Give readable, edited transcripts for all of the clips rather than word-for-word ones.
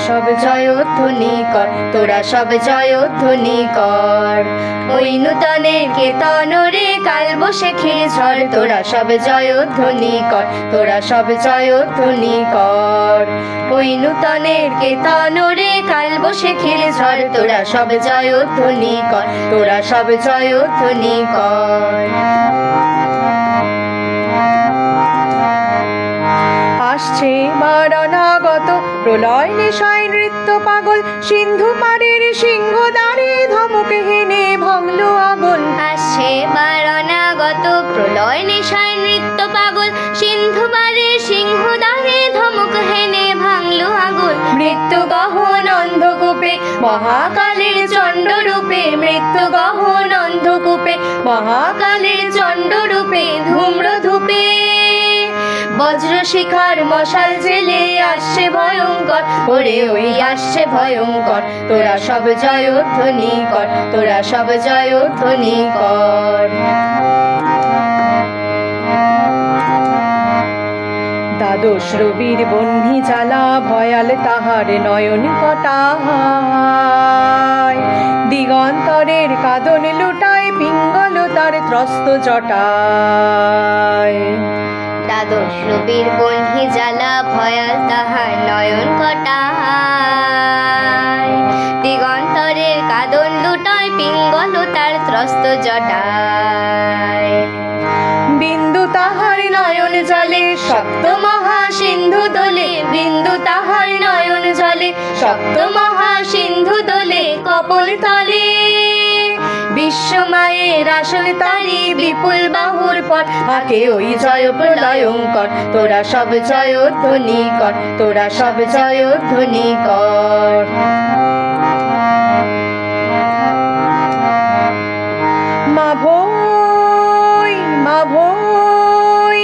সব জয়ধ্বনি কর, তোরা সব জয়ধ্বনি কর। ওই নূতনের কেতন রে কালবৈশাখীর ঝড়, তোরা সব জয়ধ্বনি কর, তোরা সব জয়ধ্বনি কর। ওই নূতনের কেতন রে কালবৈশাখীর ঝড়, তোরা সব জয়ধ্বনি কর, তোরা সব জয়ধ্বনি কর। আসছে এবার অনাগত প্রলয় নেশায় নৃত্য পাগল, সিন্ধু পাড়ের সিংহ দ্বারে ধমকে হেনে ভাঙলো আগুন। আসছে এবার অনাগত প্রলয় নেশায় নৃত্য পাগল, সিন্ধু পাড়ের সিংহ দ্বারে ধমক হেনে ভাঙলো আগুন। মৃত্যু গহন অন্ধকূপে মহাকালের চণ্ড রূপে, মৃত্যু গহন অন্ধকূপে মহাকালের চণ্ড রূপে ধূম্র ধূপে বজ্র শিখার মশাল জেলে আসছে ভয়ঙ্কর, ওরে ওই আসছে ভয়ঙ্কর। তোরা সব জয়ধ্বনি কর, তোরা সব জয়ধ্বনি কর। দ্বাদশ রবির বহ্নি জ্বালা ভয়াল তাহার নয়ন কটায়, দিগন্তরের কাঁদন লুটায় পিঙ্গল তার ত্রস্ত জটায়। দ্বাদশ রবির বহ্নি জ্বালা ভয়াল তাহার নয়ন কটায়, দিগন্তরের কাঁদন লুটায় পিঙ্গল তার ত্রস্ত জটায়। বিন্দু তাহার নয়ন জলে সপ্ত মহা সিন্ধু দোলে, বিন্দু তাহার নয়ন জলে সপ্ত মহা সিন্ধু দোলে কপল তলে। বিশ্বমায়ের আসল তারি বিপুল বাহুর পর, হাকে ওই জয় প্রলয়ঙ্কর। তোরা সব জয়ধ্বনি কর, তোরা সব জয়ধ্বনি কর। মা ভৈ মা ভৈ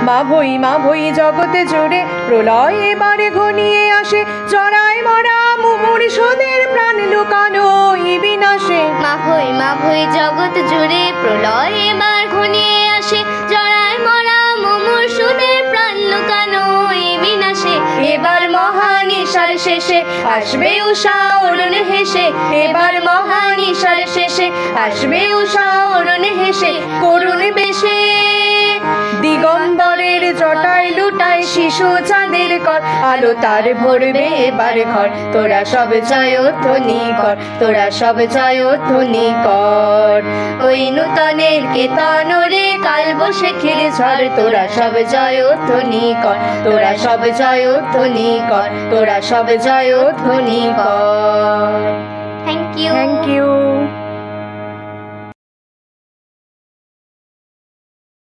মা ভৈ মা ভৈ জগতে জুড়ে প্রলয় এবারে ঘনিয়ে আসে, জড়ায় মরা মুমূর্ষদের প্রাণ লুকানো এই বিনাশে। মা ভৈ জগৎ জুড়ে প্রলয় এবার ঘনিয়ে আসে, জড়ায় মরা মুমূর্ষুদের প্রাণ লুকানো এই বিনাশে। এবার মহানিশার শেষে আসবে উষা অরুণ হেসে, এবার মহানিশার শেষে আসবে উষা অরুণ হেসে করুণ বেশে। দিগম্বরের জটায় লুটায় শিশু চাঁদের কর, আলো তার ভরবে এবার ঘর। তোরা সব জয়ধ্বনি কর, তোরা সব জয়ধ্বনি কর। ওই নূতনের কেতন রে কালবৈশাখীর ঝড়, তোরা সব জয়ধ্বনি কর, তোরা সব জয়ধ্বনি কর, তোরা সব জয়ধ্বনি কর।